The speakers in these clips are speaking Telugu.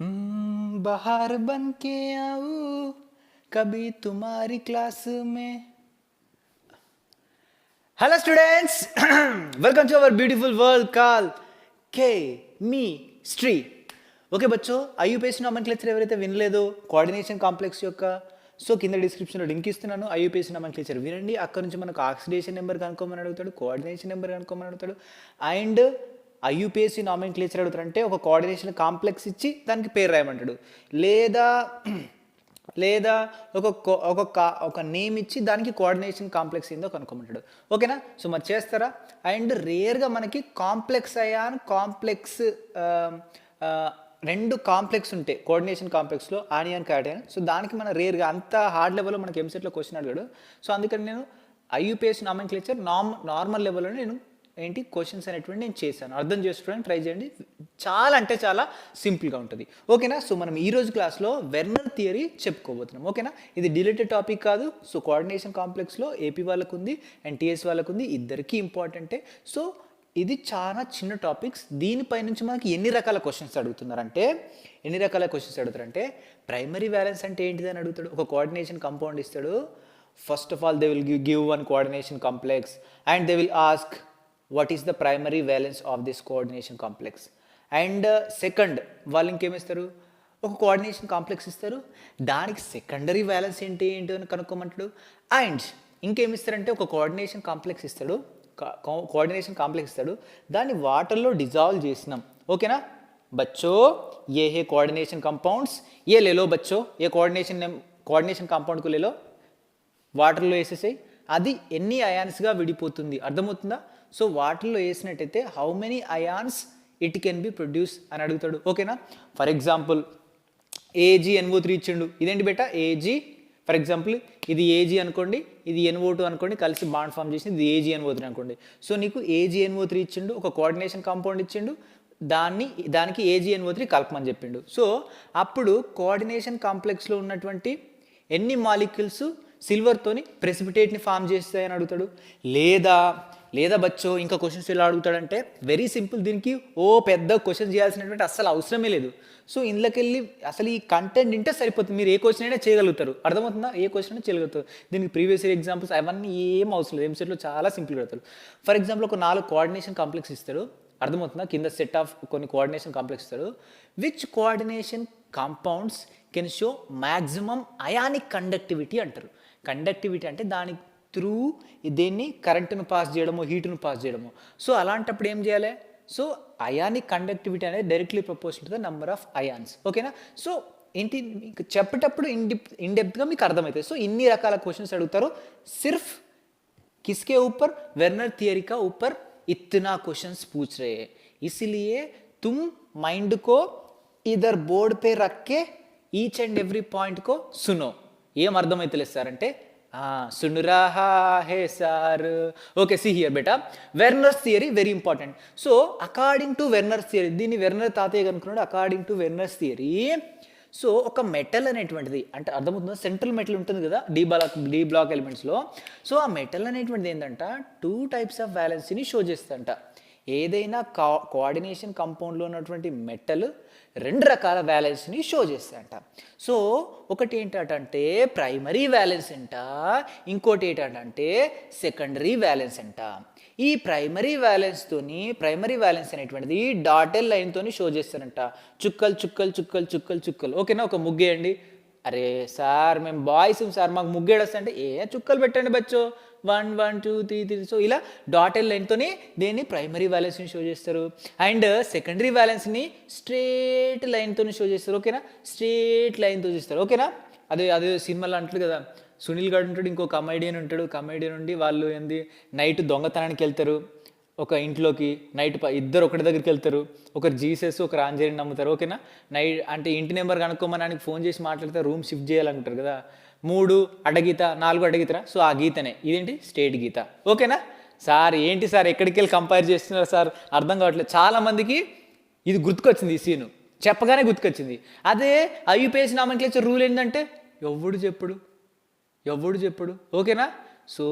बाहर बन के आऊं कभी तुम्हारी क्लास में. Hello students, welcome to our beautiful world called Chemistry. Okay బచ్చో, ఐయుపిఎస్సి నామెన్క్లేచర్ ఎవరైతే వినలేదో కోఆర్డినేషన్ కాంప్లెక్స్ యొక్క సో కింద డిస్క్రిప్షన్లో లింక్ ఇస్తున్నాను. ఐయుపిఎస్సి నామెన్క్లేచర్ వినండి. అక్కడ నుంచి మనకు ఆక్సిడేషన్ నెంబర్ కనుక్కోమని అడుగుతాడు, కోఆర్డినేషన్ నెంబర్ కనుక్కోమని అడుగుతాడు. అండ్ ఐయుపిఎస్సి నామెన్క్లేచర్ అడుగుతాడు అంటే ఒక కోఆర్డినేషన్ కాంప్లెక్స్ ఇచ్చి దానికి పేరు రాయమంటాడు, లేదా ఒక నేమ్ ఇచ్చి దానికి కోఆర్డినేషన్ కాంప్లెక్స్ ఏందో కనుక్కోమంటాడు. ఓకేనా? సో మరి చేస్తారా? అండ్ రేర్గా మనకి కాంప్లెక్స్ అయాన్ కాంప్లెక్స్ రెండు కాంప్లెక్స్ ఉంటాయి కోఆర్డినేషన్ కాంప్లెక్స్లో, ఆనియన్ క్యాటయాన్. సో దానికి మన రేర్గా అంత హార్డ్ లెవెల్లో మనకి ఎంసెట్లో క్వశ్చన్ అడిగాడు. సో అందుకని నేను ఐయుపిఎస్సి నామెన్క్లేచర్ నార్మల్ లెవెల్లో నేను క్వశ్చన్స్ అనేటువంటి నేను చేశాను. అర్థం చేసుకోవడానికి ట్రై చేయండి. చాలా అంటే చాలా సింపుల్గా ఉంటుంది. ఓకేనా? సో మనం ఈరోజు క్లాస్లో వెర్నర్ థియరీ చెప్పుకోబోతున్నాం. ఓకేనా? ఇది డిలేటెడ్ టాపిక్ కాదు. సో కోఆర్డినేషన్ కాంప్లెక్స్లో ఏపీ వాళ్ళకు ఉంది అండ్ టీఎస్ వాళ్ళకు ఉంది, ఇద్దరికీ ఇంపార్టెంటే. సో ఇది చాలా చిన్న టాపిక్స్. దీనిపై నుంచి మనకి ఎన్ని రకాల క్వశ్చన్స్ అడుగుతారంటే ప్రైమరీ వ్యాలెన్స్ అంటే ఏంటిది అని అడుగుతాడు. ఒక కోఆర్డినేషన్ కాంపౌండ్ ఇస్తాడు. First of all they will give one coordination complex and they will ask what is the primary valence of this coordination complex. And second వాళ్ళు ఇంకేమిస్తారు, ఒక కోఆర్డినేషన్ కాంప్లెక్స్ ఇస్తారు, దానికి సెకండరీ వ్యాలెన్స్ ఏంటి అని కనుక్కోమంటాడు. అండ్ ఇంకేమిస్తారంటే ఒక కోఆర్డినేషన్ కాంప్లెక్స్ ఇస్తాడు, దాన్ని వాటర్లో డిజాల్వ్ చేసినాం. ఓకేనా బచ్చో? ఏ హే కోఆర్డినేషన్ కాంపౌండ్స్ ఏ లేలో బచ్చో, ఏ కోఆర్డినేషన్ కాంపౌండ్కు లేలో వాటర్లో వేసేసాయి, అది ఎన్ని అయాన్స్గా విడిపోతుంది. అర్థమవుతుందా? సో వాటిల్లో వేసినట్టయితే how many ions it can be produce అని అడుగుతాడు. ఓకేనా? ఫర్ ఎగ్జాంపుల్ AgNO3 ఇచ్చిండు. ఇదేంటి బేటా? Ag. ఫర్ ఎగ్జాంపుల్ ఇది Ag అనుకోండి, ఇది NO2 అనుకోండి, కలిసి బాండ్ ఫామ్ చేసింది, ఇది AgNO3 అనుకోండి. సో నీకు AgNO3 ఇచ్చిండు, ఒక కోఆర్డినేషన్ కాంపౌండ్ ఇచ్చిండు, దానికి AgNO3 కలపమని చెప్పిండు. సో అప్పుడు కోఆర్డినేషన్ కాంప్లెక్స్లో ఉన్నటువంటి ఎన్ని మాలిక్యూల్స్ సిల్వర్తోని ప్రెసిపిటేట్ని ఫామ్ చేస్తాయని అడుగుతాడు. లేదా బచ్చో ఇంకా క్వశ్చన్స్ ఎలా అడుగుతాడంటే వెరీ సింపుల్. దీనికి పెద్ద క్వశ్చన్ చేయాల్సినటువంటి అస్సలు అవసరమే లేదు. సో ఇందులోకి వెళ్ళి అసలు ఈ కంటెంట్ వింటే సరిపోతుంది, మీరు ఏ క్వశ్చన్ అయినా చేయగలుగుతారు. అర్థమవుతుందా? ఏ క్వశ్చన్ అయినా చేయగలుగుతారు. దీనికి ప్రీవియస్ ఇయర్ ఎగ్జాంపుల్స్ అవన్నీ ఏం అవసరం లేదు, ఎంసెట్లో చాలా సింపుల్గా అడుగుతారు. ఫర్ ఎగ్జాంపుల్ ఒక 4 కోఆర్డినేషన్ కాంప్లెక్స్ ఇస్తాడు. అర్థమవుతుందా? కింద సెట్ ఆఫ్ కొన్ని కోఆర్డినేషన్ కాంప్లెక్స్ ఇస్తాడు. Which coordination compounds can show maximum ionic conductivity అంటారు. కండక్టివిటీ అంటే దాని త్రూ దేన్ని కరెంటును పాస్ చేయడమో హీటును పాస్ చేయడమో. సో అలాంటప్పుడు ఏం చేయాలి? సో అయానిక్ కండక్టివిటీ అనేది directly proportional to the number of ions. ఓకేనా? సో ఏంటి మీకు చెప్పేటప్పుడు ఇన్డెప్త్గా మీకు అర్థమవుతుంది. సో ఇన్ని రకాల క్వశ్చన్స్ అడుగుతారు. సిర్ఫ్ किसके ऊपर? वेर्नर थियरी का ऊपर इतना क्वेश्चंस पूछ रहे हैं, इसलिए तुम माइंड को इधर बोर्ड पे रख के ఈచ్ అండ్ ఎవ్రీ పాయింట్ కో సునో. ఏం అర్థమైతలేదు సార్ అంటే సున్ రహా హే సార్. ఓకే, సి హియర్ బేటా, Werner's theory very important. So according to Werner's theory, దీన్ని వెర్నర్ తాతయ్య కనుక్కున్నాడు. According to Werner's theory, so ఒక మెటల్ అనేటువంటిది అంటే అర్థమవుతుందో సెంట్రల్ మెటల్ ఉంటుంది కదా డి బ్లాక్ ఎలిమెంట్స్లో. సో ఆ మెటల్ అనేటువంటిది ఏంటంట 2 టైప్స్ ఆఫ్ వ్యాలెన్సీని షో చేస్తుందంట. ఏదైనా కోఆర్డినేషన్ కాంపౌండ్లో ఉన్నటువంటి మెటల్ 2 రకాల వ్యాలెన్స్ని షో చేస్తాయంట. సో ఒకటి ఏంటంటే ప్రైమరీ వ్యాలెన్స్ అంట, ఇంకోటి ఏంటంటే సెకండరీ వ్యాలెన్స్ అంట. ఈ ప్రైమరీ వ్యాలెన్స్ అనేటువంటిది డాటెడ్ లైన్తోని షో చేస్తారంట. చుక్కలు చుక్కలు చుక్కలు చుక్కలు చుక్కలు. ఓకేనా? ఒక ముగ్గేయండి. అరే సార్ మేము బాయ్స్ సార్ మాకు ముగ్గేడొస్తా అంటే చుక్కలు పెట్టండి బచ్చో, 1 1 2 3 3. సో ఇలా డాటెడ్ లైన్తోని దేన్ని ప్రైమరీ వ్యాలెన్స్ని షో చేస్తారు. అండ్ సెకండరీ వ్యాలెన్స్ని స్ట్రేట్ లైన్తోని షో చేస్తారు. ఓకేనా? స్ట్రేట్ లైన్తో చూస్తారు. ఓకేనా? అదే సినిమాలో అంటాడు కదా, సునీల్ గారు ఉంటాడు, ఇంకో కమెడియన్ ఉంటాడు. కమెడియన్ ఉండి వాళ్ళు నైట్ దొంగతనానికి వెళ్తారు ఒక ఇంట్లోకి. నైట్ ఇద్దరు ఒకటి దగ్గరికి వెళ్తారు. ఒకరు జీసస్ ఒకరు ఆంజనేయుని నమ్ముతారు. ఓకేనా? నైట్ అంటే ఇంటి నెంబర్ కనుక్కోమని ఫోన్ చేసి మాట్లాడితే రూమ్ షిఫ్ట్ చేయాలంటారు కదా. 3 అడ్డగీత 4 అడ్డగీతరా. సో ఆ గీతనే ఇదేంటి స్ట్రేట్ గీత. ఓకేనా? సార్ ఏంటి సార్ ఎక్కడికి వెళ్ళి కంపేర్ చేస్తున్నారు సార్ అర్థం కావట్లేదు. చాలామందికి ఇది గుర్తుకొచ్చింది, ఈ సీను చెప్పగానే గుర్తుకొచ్చింది. అదే ఐయుపిఎస్సి నామెన్క్లేచర్ రూల్ ఏంటంటే ఎవడు చెప్పడు. ఓకేనా? సో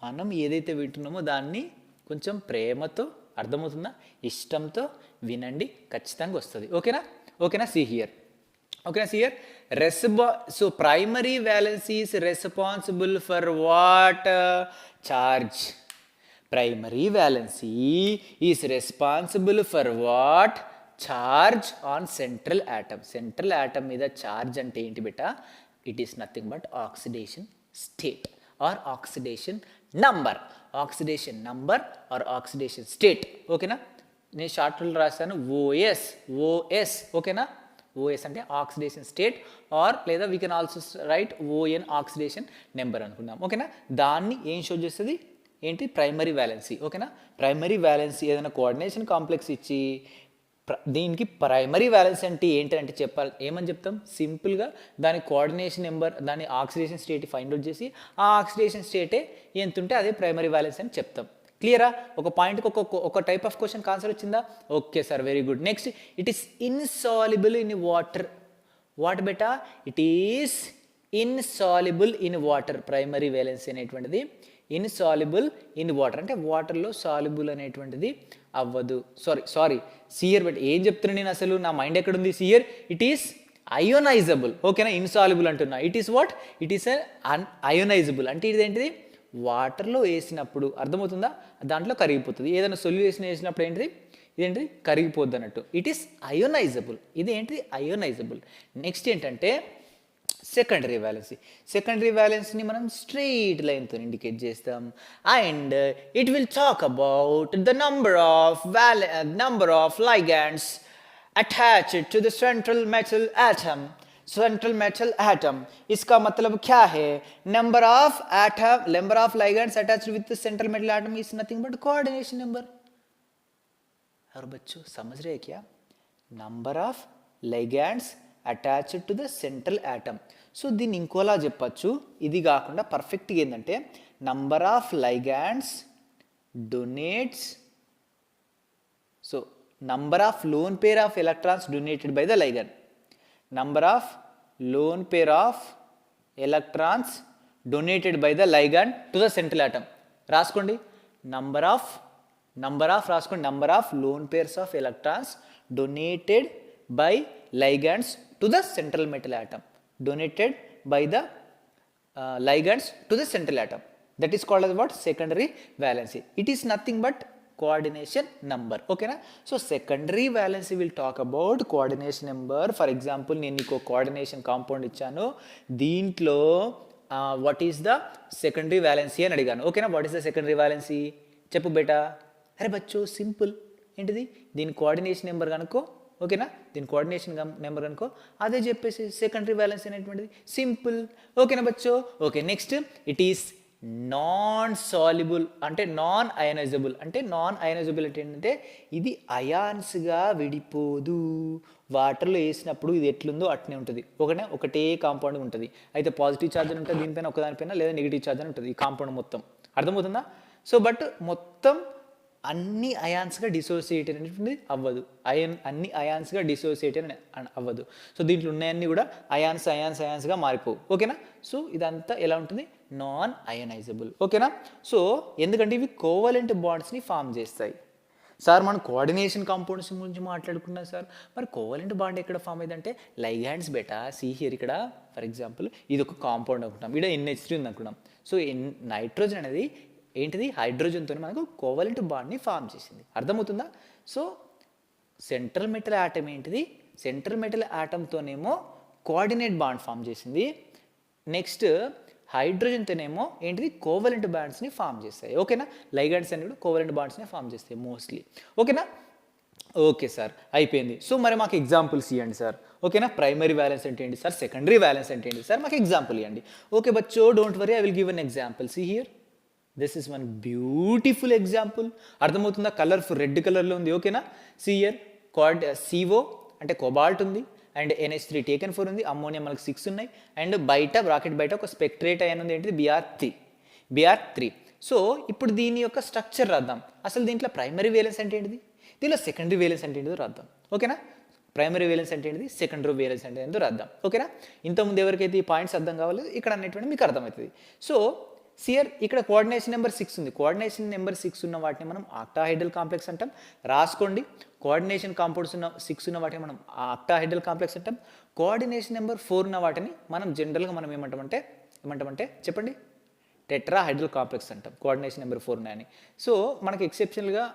మనం ఏదైతే వింటున్నామో దాన్ని కొంచెం ప్రేమతో, అర్థమవుతుందా, ఇష్టంతో వినండి, ఖచ్చితంగా వస్తుంది. ఓకేనా? ఓకేనా, see here. Okay, see here. So primary valency is responsible for what? Charge. Primary valency is responsible for what? Charge on central atom. Central atom మీద charge అంటే ఏంటి బేటా? It is nothing but oxidation state or oxidation number. Oxidation number or oxidation state. ఓకేనా, నేను షార్ట్లో రాస్తాను OS. ఓకేనా, OS అంటే ఆక్సిడేషన్ స్టేట్ ఆర్ లేదా we can also right ON oxidation number అనుకుందాం. ఓకేనా, దాన్ని ఏం షో చేస్తుంది ఏంటి? Primary valency. ఓకేనా, ప్రైమరీ వ్యాలెన్సీ ఏదైనా కోఆర్డినేషన్ కాంప్లెక్స్ ఇచ్చి దీనికి ప్రైమరీ వ్యాలెన్సీ అంటే ఏంటంటే చెప్పాలి, ఏమని చెప్తాం? సింపుల్గా దాని కోఆర్డినేషన్ నెంబర్, దాని ఆక్సిడేషన్ స్టేట్ ఫైండ్ అవుట్ చేసి ఆ ఆక్సిడేషన్ స్టేటే ఎంత ఉంటే అదే ప్రైమరీ వ్యాలెన్సీ అని చెప్తాం. క్లియరా? ఒక పాయింట్కి ఒక టైప్ ఆఫ్ క్వశ్చన్ ఆన్సర్ వచ్చిందా? Okay sir, very good. Next, it is insoluble in water. What beta? It is insoluble in water. Primary valency అనేటువంటిది ఇన్సాల్యుబుల్ ఇన్ వాటర్ అంటే వాటర్లో సాల్యుబుల్ అనేటువంటిది అవ్వదు. సారీ సియర్, బట్ ఏం చెప్తున్నా నేను అసలు, నా మైండ్ ఎక్కడుంది? See here it is ionizable. ఓకేనా, ఇన్సాల్యుబుల్ అంటున్నా. It is what? It is ionizable అంటే ఇదేంటిది? వాటర్లో వేసినప్పుడు అర్థమవుతుందా, దాంట్లో కరిగిపోతుంది. ఏదైనా సొల్యూషన్ వేసినప్పుడు ఏంటిది? ఇదేంటిది? కరిగిపోద్ది అన్నట్టు. It is ionizable. ఇది ఏంటిది? అయోనైజబుల్. నెక్స్ట్ ఏంటంటే సెకండరీ వ్యాలెన్సీ. సెకండరీ వ్యాలెన్సీని మనం స్ట్రెయిట్ లైన్తో ఇండికేట్ చేస్తాం. And it will talk about the number of ligands attached to the central metal atom. Central metal atom, इसका मतलब क्या है? number of ligands attached with the central metal atom is nothing but coordination number. और बच्चों समझ रहे हैं क्या? number of ligands attached to the central atom. So దీన్ని ఇంకోలా చెప్పచ్చు, ఇది కాకుండా పర్ఫెక్ట్గా ఏంటంటే number of ligands donates, so number of lone pair of electrons donated by the ligand. Number of lone pair of electrons donated by the ligand to the central atom. రాసుకోండి, number of రాసుకోండి, number of lone pairs of electrons donated by ligands to the central metal atom. Donated by the ligands to the central atom. That is called as what? Secondary valency. It is nothing but coordination number. ఓకేనా, so secondary valency will talk about coordination number. For example నేను నీకు కోఆర్డినేషన్ కాంపౌండ్ ఇచ్చాను, దీంట్లో what is the secondary valency అని అడిగాను. ఓకేనా, what is the secondary valency చెప్పు బేటా. అరే బచ్చో సింపుల్, ఏంటిది? దీని కోఆర్డినేషన్ నెంబర్ కనుక్కో. ఓకేనా, దీని కోఆర్డినేషన్ నెంబర్ అనుకో, అదే చెప్పేసి సెకండరీ వ్యాలెన్స్ అనేటువంటిది సింపుల్. ఓకేనా బచ్చో? Okay, next it is non soluble అంటే నాన్ అయనైజబుల్. అంటే నాన్ అయనైజబుల్ అంటే ఏంటంటే ఇది అయాన్స్గా విడిపోదు. వాటర్లో వేసినప్పుడు ఇది ఎట్లుందో అట్నే ఉంటుంది. ఒకటే కాంపౌండ్ ఉంటుంది. అయితే పాజిటివ్ ఛార్జ్ అని ఉంటుంది దీనిపైన, ఒకదానిపైన, లేదా నెగిటివ్ ఛార్జ్ అని ఉంటుంది ఈ కాంపౌండ్ మొత్తం. అర్థమవుతుందా? సో బట్ మొత్తం అన్ని అయాన్స్గా డిసోసియేటెడ్ అనేటువంటిది అవ్వదు. అన్ని అయాన్స్గా డిసోసియేటెడ్ అవ్వదు. సో దీంట్లో ఉన్నాయన్నీ కూడా అయాన్స్గా మారిపోవు. ఓకేనా, సో ఇదంతా ఎలా ఉంటుంది? Non ionisable. ఓకేనా, సో ఎందుకంటే ఇవి కోవలెంట్ బాండ్స్ని ఫామ్ చేస్తాయి. సార్ మనం కోఆర్డినేషన్ కాంపౌండ్స్ గురించి మాట్లాడుకున్నాం సార్, మరి కోవలెంట్ బాండ్ ఎక్కడ ఫామ్ అయిందంటే లైగాండ్స్ బేటా. సీ హియర్, ఇక్కడ ఫర్ ఎగ్జాంపుల్ ఇది ఒక కాంపౌండ్ అనుకుంటాం, ఇక్కడ NH3 ఉంది అనుకున్నాం. సో నైట్రోజన్ అనేది ఏంటిది? హైడ్రోజన్తో మనకు కోవలెంట్ బాండ్ని ఫామ్ చేసింది. అర్థమవుతుందా? సో సెంట్రల్ మెటల్ ఆటమ్ ఏంటిది? సెంట్రల్ మెటల్ ఆటమ్తోనేమో కోఆర్డినేట్ బాండ్ ఫామ్ చేసింది. నెక్స్ట్ హైడ్రోజన్తోనేమో ఏంటిది? కోవలెంట్ బాండ్స్ని ఫామ్ చేస్తాయి. ఓకేనా, లైగాండ్స్ అన్ని కూడా కోవలెంట్ బాండ్స్ని ఫామ్ చేస్తాయి మోస్ట్లీ. ఓకేనా, ఓకే సార్, అయిపోయింది. సో మరి మాకు ఎగ్జాంపుల్స్ ఇవ్వండి సార్. ఓకేనా, ప్రైమరీ వ్యాలెన్స్ అంటే ఏంటి సార్, సెకండరీ వ్యాలెన్స్ అంటే ఏంటి సార్, మాకు ఎగ్జాంపుల్ ఇవ్వండి. ఓకే బచ్చో, don't worry, I will give an example. See here, this is one beautiful example. అర్థమవుతుందా? కలర్ఫుల్ రెడ్ కలర్లో ఉంది. ఓకేనా, సియర్ CO అంటే కోబాల్ట్ ఉంది, అండ్ NH3 టేకెన్ 4 ఉంది, అమ్మోనియా మనకు 6 ఉన్నాయి, అండ్ బయట బ్రాకెట్ బయట ఒక స్పెక్ట్రేట్ అయ్యాను ఉంది, ఏంటిది? Br3. సో ఇప్పుడు దీని యొక్క స్ట్రక్చర్ రాద్దాం. అసలు దీంట్లో ప్రైమరీ వేలెన్స్ అంటే ఏంటిది, దీనిలో సెకండరీ వేలెన్స్ అంటే ఏంటిదో రాద్దాం. ఓకేనా, ప్రైమరీ వేలెన్స్ అంటే ఏంటిది, సెకండరీ వేలెన్స్ అంటే ఏంటో రాద్దాం. ఓకేనా, ఇంతకుముందు ఎవరికైతే ఈ పాయింట్స్ అర్థం కావాలో ఇక్కడ అనేటువంటి మీకు అర్థమవుతుంది. సో సియర్ ఇక్కడ కోఆర్డినేషన్ నెంబర్ 6 ఉంది. కోఆర్డినేషన్ నెంబర్ 6 ఉన్న వాటిని మనం ఆక్టాహెడ్రల్ కాంప్లెక్స్ అంటాం. రాసుకోండి, కోఆర్డినేషన్ కాంపౌండ్స్ ఉన్న 6 ఉన్న వాటిని మనం ఆక్టాహెడ్రల్ కాంప్లెక్స్ అంటాం. కోఆర్డినేషన్ నెంబర్ 4 ఉన్న వాటిని మనం జనరల్గా మనం ఏమంటామంటే చెప్పండి, టెట్రాహెడ్రల్ కాంప్లెక్స్ అంటాం. కోఆర్డినేషన్ నెంబర్ 4 ఉన్నాయని. సో మనకి ఎక్సెప్షనల్గా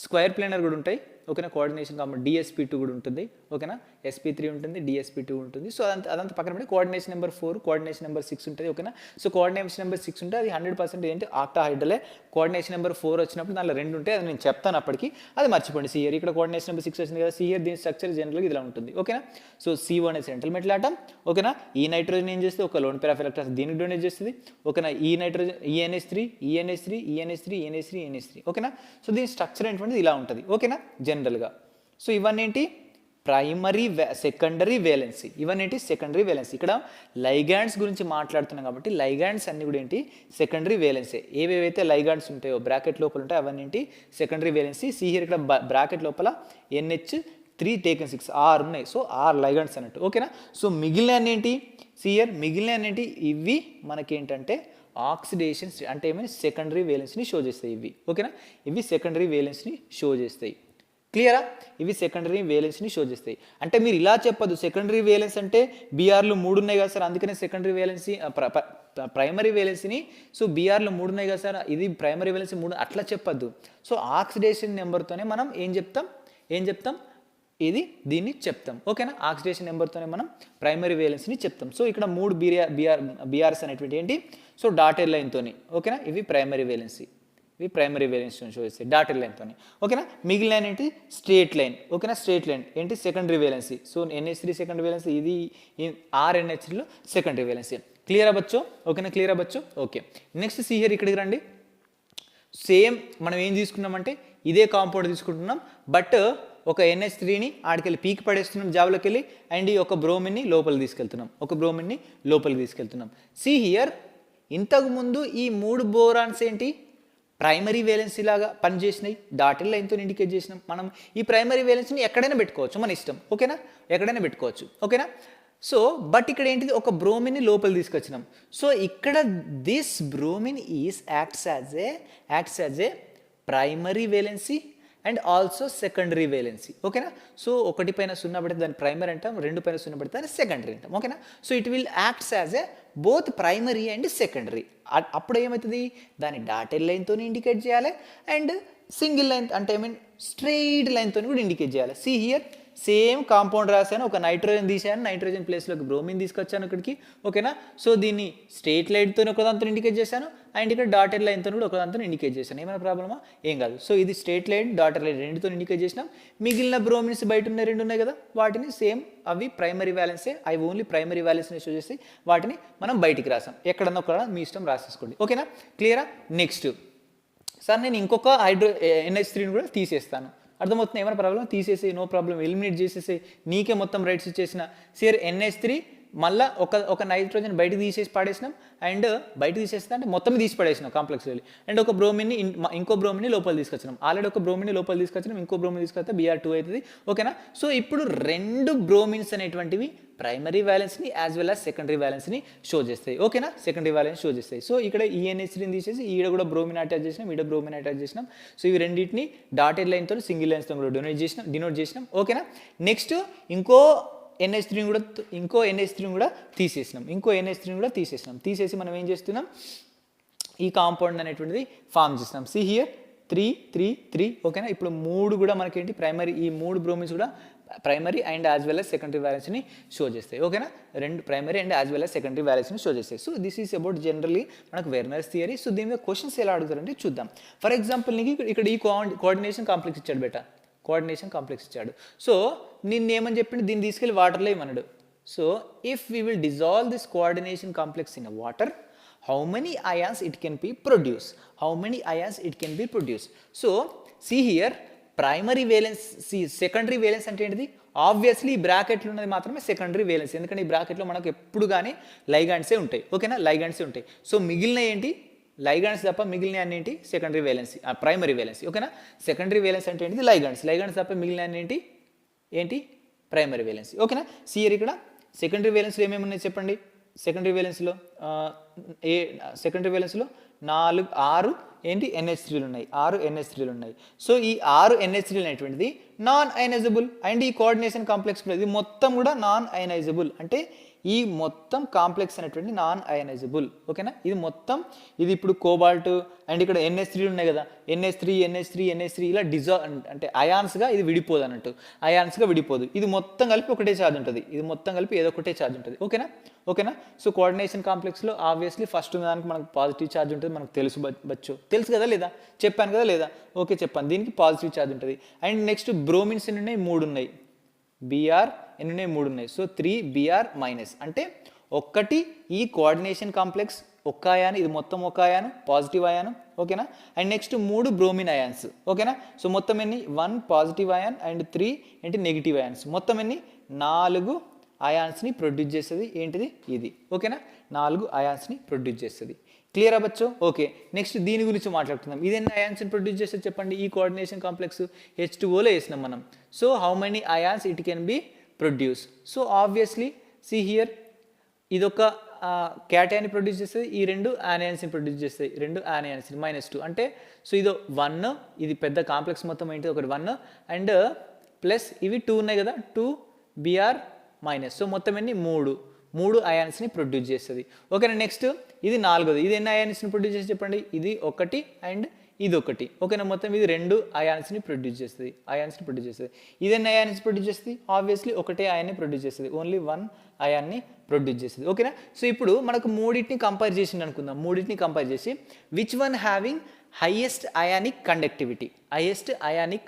స్క్వేర్ ప్లేనర్ కూడా ఉంటాయి. ఓకేనా, కోఆర్డినేషన్ కాంపౌండ్ DSP2 కూడా ఉంటుంది. ఓకేనా, SP3 ఉంటుంది, DSP2 ఉంటుంది. సో అదంతా పక్కన పెట్టి కోఆర్డినేషన్ నెంబర్ 4, కోఆర్డినేషన్ నెంబర్ 6 ఉంటుంది. ఓకేనా, సో కోఆర్డినేషన్ నెంబర్ 6 ఉంటే అది 100% ఏంటి ఆక్టాహెడ్రలే. కోఆర్డినేషన్ నెంబర్ 4 వచ్చినప్పుడు దానిలో 2 ఉంటాయి, అది నేను చెప్తాను అప్పటికి, అది మర్చిపోండి. సిఆర్ ఇక్కడ కోఆర్డినేషన్ నెంబర్ 6 వచ్చింది కదా, సిఆర్ దీని స్ట్రక్చర్ జనరల్గా ఇలా ఉంటుంది. ఓకేనా, సో C1 అనేది సెంట్రల్ మెటల్ ఆటం. ఓకేనా, ఈ నైట్రోజన్ ఏం చేస్తే ఒక లోన్ పేర్ ఆఫ్ ఎలక్ట్రాన్స్ దీనికి డొనేట్ చేస్తుంది. ఓకేనా, ఈ నైట్రోజన్ ENH3. ఓకేనా, సో దీని స్ట్రక్చర్ ఏంటంటే ఇలా ఉంటుంది. ఓకేనా, జనరల్గా. సో ఇవన్నీ ఏంటి, ప్రైమరీ సెకండరీ వేలెన్సీ. ఇవన్నీ ఏంటి, సెకండరీ వేలెన్సీ. ఇక్కడ లైగాండ్స్ గురించి మాట్లాడుతున్నాం కాబట్టి లైగాండ్స్ అన్ని కూడా ఏంటి, సెకండరీ వేలెన్సీ. ఏవేవైతే లైగాండ్స్ ఉంటాయో బ్రాకెట్ లోపల ఉంటాయో అవన్నీ ఏంటి, సెకండరీ వేలెన్సీ. సిహియర్ ఇక్కడ బ్రాకెట్ లోపల NH3 టేకన్ 6 6 ఉన్నాయి. సో 6 లైగాండ్స్ అన్నట్టు. ఓకేనా, సో మిగిలిన ఏంటి సిహియర్, మిగిలిన ఏంటి, ఇవి మనకేంటంటే ఆక్సిడేషన్ అంటే ఏమైనా సెకండరీ వేలెన్స్ని షో చేస్తాయి ఇవి. ఓకేనా, ఇవి సెకండరీ వేలెన్స్ని షో చేస్తాయి. క్లియరా, ఇవి సెకండరీ వేలెన్స్ని షో చేస్తాయి. అంటే మీరు ఇలా చెప్పదు, సెకండరీ వేలెన్స్ అంటే బీఆర్లు 3 ఉన్నాయి కదా సార్, అందుకనే సెకండరీ వేలెన్సీ ప్రైమరీ వేలెన్సీని, సో బీఆర్లు 3 ఉన్నాయి కదా సార్, ఇది ప్రైమరీ వేలెన్సీ 3, అట్లా చెప్పద్దు. సో ఆక్సిడేషన్ నెంబర్తోనే మనం ఏం చెప్తాం దీన్ని చెప్తాం. ఓకేనా, ఆక్సిడేషన్ నెంబర్తోనే మనం ప్రైమరీ వేలెన్స్ని చెప్తాం. సో ఇక్కడ 3 బీఆర్స్ అనేటువంటి ఏంటి, సో డాటెడ్ లైన్తోని. ఓకేనా, ఇవి ప్రైమరీ వేలెన్సీ షో చేస్తాయి డాటెడ్ లైన్తోని. ఓకేనా, మిగిలిన ఏంటి, స్ట్రేట్ లైన్. ఓకేనా, స్ట్రేట్ లైన్ ఏంటి, secondary valency. So NH3 secondary valency, ఇది RNH3లో సెకండరీ వేలెన్సీ. క్లియర్ అవ్వచ్చు. ఓకేనా, క్లియర్ అవ్వచ్చు. ఓకే, నెక్స్ట్ సిహియర్ ఇక్కడికి రండి. సేమ్ మనం ఏం తీసుకున్నామంటే ఇదే కాంపౌండ్ తీసుకుంటున్నాం, బట్ ఒక NH3ని ఆడికెళ్ళి పీకి పడేస్తున్నాం జాబ్లోకి వెళ్ళి, అండ్ ఈ ఒక బ్రోమిన్ని లోపలికి తీసుకెళ్తున్నాం. సిహియర్ ఇంతకుముందు ఈ 3 బోరాన్స్ ఏంటి, ప్రైమరీ వేలెన్సీ లాగా పనిచేసినాయి, డాటెడ్ లైన్తో ఇండికేట్ చేసినాం. మనం ఈ ప్రైమరీ వేలెన్సీని ఎక్కడైనా పెట్టుకోవచ్చు, మన ఇష్టం. ఓకేనా, ఎక్కడైనా పెట్టుకోవచ్చు. ఓకేనా, సో బట్ ఇక్కడ ఏంటిది, ఒక బ్రోమిన్ని లోపల తీసుకొచ్చినాం. సో ఇక్కడ this bromine acts as a primary valency and also secondary valency. ఓకేనా, సో 1 పైన 0 పెడితే దాన్ని ప్రైమరీ అంటాం, 2 పైన 0 పెడితే దాన్ని సెకండరీ అంటాం. ఓకేనా, so it will acts as a both primary and secondary. అప్పుడు ఏమవుతుంది, దాన్ని డాటెడ్ లైన్తో ఇండికేట్ చేయాలి అండ్ సింగిల్ లైన్ అంటే స్ట్రెయిట్ లైన్తో కూడా ఇండికేట్ చేయాలి. సి హియర్ సేమ్ కాంపౌండ్ రాశాను, ఒక నైట్రోజన్ తీసాను, నైట్రోజన్ ప్లేస్లోకి బ్రోమిన్ తీసుకొచ్చాను ఇక్కడికి. ఓకేనా, సో దీన్ని స్ట్రెయిట్ లైన్తో ఒకదాంతో ఇండికేట్ చేశాను అండ్ ఇక్కడ డాటెడ్ లైన్తో కూడా ఒకదాంతో ఇండికేట్ చేశాను. ఏమైనా ప్రాబ్లమా, ఏం కాదు. సో ఇది స్ట్రెయిట్ లైన్, డాటెడ్ లైన్ రెండుతో ఇండికేట్ చేసినాం. మిగిలిన బ్రోమిన్స్ బయట ఉన్నాయి 2 ఉన్నాయి కదా, వాటిని సేమ్ అవి ప్రైమరీ వ్యాలెన్సే, అవి ఓన్లీ ప్రైమరీ వ్యాలెన్స్ని షో చేసి వాటిని మనం బయటికి రాసాం. ఎక్కడన్నా ఒక మీ ఇష్టం రాసేసుకోండి. ఓకేనా, క్లియరా. నెక్స్ట్ సార్ నేను ఇంకొక NH3ని కూడా తీసేస్తాను, అర్థమవుతుంది, ఏమైనా ప్రాబ్లం, తీసేసి నో ప్రాబ్లం, ఎలిమినేట్ చేసేసి నీకే మొత్తం రైట్స్ ఇచ్చేసిన. సేర్ NH3 మళ్ళీ ఒక నైట్రోజన్ బయట తీసేసి పడేసినాం, అండ్ బయట తీసేస్తా అంటే మొత్తం తీసి పడేసినాం కాంప్లెక్స్ వెళ్ళి, అండ్ ఒక బ్రోమిన్ని ఇంకో బ్రోమిన్ని లోపల తీసుకొచ్చినాం. ఆల్రెడీ ఒక బ్రోమిన్ని లోపల తీసుకొచ్చినాం, ఇంకో బ్రోమిన్ తీసుకొస్తే Br2 అవుతుంది. ఓకేనా, సో ఇప్పుడు 2 బ్రోమిన్స్ అనేటువంటివి ప్రైమరీ వ్యాలెన్స్ని యాజ్ వెల్ యాజ్ సెకండరీ వ్యాలెన్స్ని షో చేస్తాయి. ఓకేనా, సెకండరీ వ్యాలెన్స్ షో చేస్తాయి. సో ఇక్కడ NH3ని తీసేసి ఈడ కూడా బ్రోమిన్ అటాచ్ చేసినాం, ఈడ బ్రోమిన్ అటాచ్ చేసినాం. సో ఇవి రెండింటిని డాటెడ్ లైన్తో సింగిల్ లైన్స్తో కూడా డినోట్ చేసినాం. ఓకేనా, నెక్స్ట్ ఇంకో NH3 కూడా తీసేసినాం. తీసేసి మనం ఏం చేస్తున్నాం, ఈ కాంపౌండ్ అనేటువంటిది ఫామ్ చేస్తున్నాం. See here 3 3 3. ఓకేనా, ఇప్పుడు 3 కూడా మనకేంటి ప్రైమరీ, ఈ 3 బ్రోమిన్స్ కూడా primary and as well as secondary వ్యాలెన్స్ని షో చేస్తాయి. ఓకేనా, 2 primary and as well as secondary వ్యాలెన్స్ని షో చేస్తాయి. So this is about generally మనకు వెర్నర్స్ థియరీ. సో దీని మీద క్వశ్చన్స్ ఎలా అడుగుతారంటే చూద్దాం. ఫర్ ఎగ్జాంపుల్ నీకు ఇక్కడ ఈ కోఆర్డినేషన్ కాంప్లెక్స్ ఇచ్చాడు బేటా, సో నిన్నేమని చెప్పిండు, దీన్ని తీసుకెళ్ళి వాటర్లో ఏమన్నాడు. So if we will dissolve this coordination complex in water, how many ions it can be produced. So see here, primary valence, secondary valence అంటే ఏంటిది, ఆబ్వియస్లీ బ్రాకెట్లో ఉన్నది మాత్రమే సెకండరీ వేలెన్స్, ఎందుకంటే ఈ బ్రాకెట్లో మనకు ఎప్పుడు కానీ లైగాండ్సే ఉంటాయి. ఓకేనా, లైగాండ్సే ఉంటాయి. సో మిగిలిన ఏంటి, లైగాండ్స్ తప్ప మిగిలిన అన్ని ఏంటి, సెకండరీ వేలెన్సీ, ప్రైమరీ వేలెన్సీ. ఓకేనా, సెకండరీ వేలెన్స్ అంటే ఏంటిది, లైగాండ్స్ తప్ప మిగిలిన అన్ని ఏంటి ప్రైమరీ వేలెన్సీ. ఓకేనా, సియర్ ఇక్కడ సెకండరీ వేలెన్స్లో ఏమేమి ఉన్నాయి చెప్పండి. సెకండరీ వేలెన్స్లో సెకండరీ వేలెన్స్లో 6 ఏంటి NH3లు ఉన్నాయి, 6 NH3లు ఉన్నాయి. సో ఈ 6 NH3లు అనేటువంటిది నాన్ అయనైజబుల్. అండ్ ఈ కోఆర్డినేషన్ కాంప్లెక్స్ ఇది మొత్తం కూడా నాన్ అయనైజబుల్. అంటే ఈ మొత్తం కాంప్లెక్స్ అనేటువంటి నాన్ అయనైజబుల్. ఓకేనా, ఇది మొత్తం ఇది ఇప్పుడు కోబాల్ట్ అండ్ ఇక్కడ NH3లు ఉన్నాయి కదా, NH3 ఇలా అంటే అయాన్స్గా ఇది విడిపోదు అన్నట్టు, అయాన్స్గా విడిపోదు. ఇది మొత్తం కలిపి ఒకటే ఛార్జ్ ఉంటుంది, ఇది మొత్తం కలిపి ఏదో ఒకటే ఛార్జ్ ఉంటుంది. ఓకేనా. సో కోఆర్డినేషన్ కాంప్లెక్స్లో ఆబ్వియస్లీ ఫస్ట్ దానికి మనకు పాజిటివ్ ఛార్జ్ ఉంటుంది, మనకు తెలుసు కదా లేదా, చెప్పాను కదా లేదా, ఓకే చెప్పాను, దీనికి పాజిటివ్ ఛార్జ్ ఉంటుంది. అండ్ నెక్స్ట్ బ్రోమిన్స్ ఎన్ని ఉన్నాయి, 3 ఉన్నాయి, Br ఎన్ని ఉన్నాయి, 3 ఉన్నాయి. సో 3Br మైనస్ అంటే ఒక్కటి ఈ కోఆర్డినేషన్ కాంప్లెక్స్ ఒక్క అయాన్, ఇది మొత్తం ఒక అయాను, పాజిటివ్ అయాను. ఓకేనా, అండ్ నెక్స్ట్ 3 బ్రోమిన్ అయాన్స్. ఓకేనా, సో మొత్తం ఎన్ని 1 పాజిటివ్ అయాన్ అండ్ 3 ఏంటి నెగిటివ్ అయాన్స్. మొత్తం ఎన్ని 4 అయాన్స్ని ప్రొడ్యూస్ చేస్తుంది. ఏంటిది ఇది, ఓకేనా, 4 అయాన్స్ని ప్రొడ్యూస్ చేస్తుంది. క్లియర్ అవ్వచ్చు. ఓకే, నెక్స్ట్ దీని గురించి మాట్లాడుకుందాం. ఇది ఎన్ని అయాన్స్ని ప్రొడ్యూస్ చేస్తుంది చెప్పండి, ఈ కోఆర్డినేషన్ కాంప్లెక్స్ H2Oలో వేసినాం మనం. So how many ions it can be produce. So obviously see here ఇదొక క్యాటయాన్ని ప్రొడ్యూస్ చేస్తుంది, ఈ 2 యానియాన్స్ని ప్రొడ్యూస్ చేస్తాయి, 2 యానియాన్స్ని -2 అంటే సో ఇది 1, ఇది పెద్ద కాంప్లెక్స్ మొత్తం ఏంటి ఒకటి 1 అండ్ ప్లస్ ఇవి 2 ఉన్నాయి కదా, 2Br మైనస్. సో మొత్తం ఎన్ని 3 అయాన్స్ని ప్రొడ్యూస్ చేస్తుంది. ఓకేనా, నెక్స్ట్ ఇది 4ది, ఇది ఎన్ని అయాన్స్ని ప్రొడ్యూస్ చేసి చెప్పండి, ఇది 1 అండ్ ఇది 1. ఓకేనా, మొత్తం ఇది 2 అయాన్స్ని ప్రొడ్యూస్ చేస్తుంది, ఇది ఎన్ని అయాన్స్ ప్రొడ్యూస్ చేస్తుంది, ఆబ్వియస్లీ ఒకటే అయాన్ని ప్రొడ్యూస్ చేస్తుంది, ఓన్లీ 1 అయాన్ని ప్రొడ్యూస్ చేస్తుంది. ఓకేనా, సో ఇప్పుడు మనకు మూడింటిని కంపేర్ చేసింది అనుకుందాం, మూడింటిని కంపేర్ చేసి which one having highest ionic conductivity. Ionic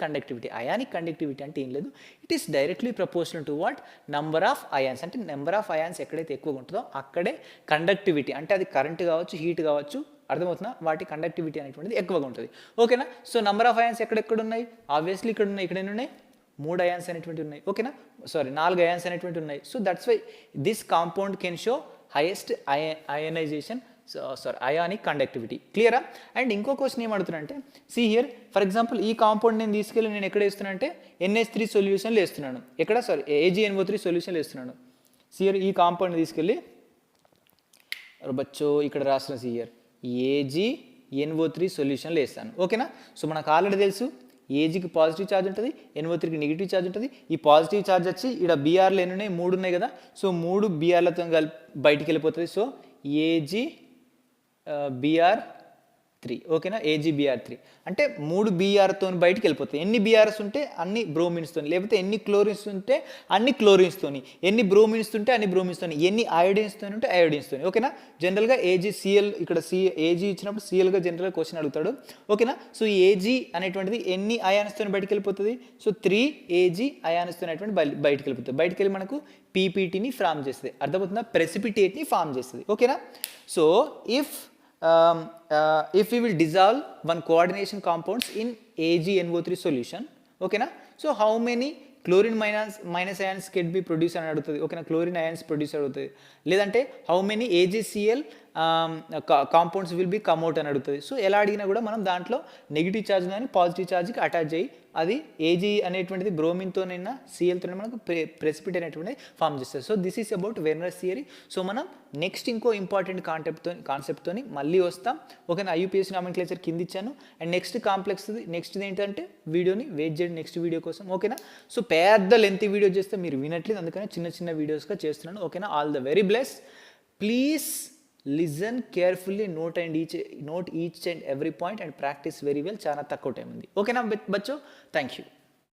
conductivity అంటే ఏం లేదు, it is directly proportional to what, number of ions. అంటే నెంబర్ ఆఫ్ అయాన్స్ ఎక్కడైతే ఎక్కువగా ఉంటుందో అక్కడే కండక్టివిటీ, అంటే అది కరెంట్ కావచ్చు, హీట్ కావచ్చు, అర్థమవుతుందా, వాటి కండక్టివిటీ అనేటువంటిది ఎక్కువగా ఉంటుంది. ఓకేనా, సో నంబర్ ఆఫ్ అయాన్స్ ఎక్కడెక్కడ ఉన్నాయి, ఆబ్వియస్లీ ఇక్కడ ఉన్నాయి, ఇక్కడ ఉన్నాయి 3 అయాన్స్ అనేటువంటి ఉన్నాయి. ఓకేనా, 4 అయాన్స్ అనేటువంటి ఉన్నాయి. So that's why this compound can show highest ionization ionic conductivity. క్లియరా. అండ్ ఇంకో క్వశ్చన్ ఏం అడుగుతున్నానంటే, సి హియర్ ఫర్ ఎగ్జాంపుల్ ఈ కాంపౌండ్ నేను తీసుకెళ్ళి నేను ఎక్కడ వేస్తున్నాను అంటే NH3 సొల్యూషన్లో వేస్తున్నాను, ఎక్కడ AgNO3 సొల్యూషన్లో వేస్తున్నాను. సి హియర్ ఈ కాంపౌండ్ తీసుకెళ్ళి బచ్చో ఇక్కడ రాసిన సి హియర్ AgNO3 సొల్యూషన్లో వేస్తాను. ఓకేనా, సో మనకు ఆల్రెడీ తెలుసు ఏజీకి పాజిటివ్ ఛార్జ్ ఉంటుంది, NO3కి నెగిటివ్ ఛార్జ్ ఉంటుంది. ఈ పాజిటివ్ ఛార్జ్ వచ్చి ఇక్కడ బీఆర్లు ఎన్ని ఉన్నాయి, 3 ఉన్నాయి కదా, సో 3 బీఆర్లతో బయటికి వెళ్ళిపోతుంది. So AgBr3. ఓకేనా, AgBr3 అంటే 3 బీఆర్తో బయటికి వెళ్ళిపోతాయి. ఎన్ని బీఆర్స్ ఉంటే అన్ని బ్రోమిన్స్తో, లేకపోతే ఎన్ని క్లోరిన్స్ ఉంటే అన్ని క్లోరిన్స్తో, ఎన్ని బ్రోమిన్స్ ఉంటే అన్ని బ్రోమిన్స్తో, ఎన్ని అయోడిన్స్తో ఉంటే అయోడిన్స్తో. ఓకేనా, జనరల్గా AgCl ఇక్కడ Ag ఇచ్చినప్పుడు Clగా జనరల్గా క్వశ్చన్ అడుగుతాడు. ఓకేనా, సో ఈ Ag అనేటువంటిది ఎన్ని అయాన్స్తో బయటికి వెళ్ళిపోతుంది, సో 3 Ag అయాన్స్తో అనేటువంటి బయటికి వెళ్ళిపోతుంది. బయటికి వెళ్ళి మనకు PPTని ఫామ్ చేస్తుంది, అర్థమవుతుందా, ప్రెసిపిటేట్ని ఫామ్ చేస్తుంది. ఓకేనా, so if we will dissolve one coordination compounds in AgNO3 solution, okay na, so how many chlorine minus ions can be produced అని అడుగుతుంది. ఓకేనా, క్లోరిన్ అయాన్స్ ప్రొడ్యూస్ అవుతుంది, లేదంటే how many AgCl compounds will be come at అని అడుగుతుంది. సో ఎలా అడిగినా కూడా మనం దాంట్లో నెగిటివ్ ఛార్జ్ కానీ పాజిటివ్ ఛార్జ్కి అటాచ్ చేయి, అది Ag అనేటువంటిది బ్రోమిన్తోనైనా Clతోనైనా మనకు ప్రెసిపిటేట్ అనేటువంటిది ఫామ్ చేస్తుంది. So this is about Werner's theory. So మనం నెక్స్ట్ ఇంకో ఇంపార్టెంట్ కాన్సెప్ట్తోని మళ్ళీ వస్తాం. ఓకేనా, IUPAC నామెన్క్లేచర్ కింద ఇచ్చాను. అండ్ నెక్స్ట్ కాంప్లెక్స్ నెక్స్ట్ ఏంటంటే వీడియోని వెయిట్ చేయండి నెక్స్ట్ వీడియో కోసం. ఓకేనా, సో పెద్ద లెంత్ వీడియో చేస్తే మీరు వినట్లేదు, అందుకని చిన్న వీడియోస్గా చేస్తున్నాను. ఓకేనా, all the very bless. Please listen carefully, note each and every point and practice very well. చాలా తక్కువ టైం ఉంది. ఓకేనా బచ్చో, థ్యాంక్ యూ.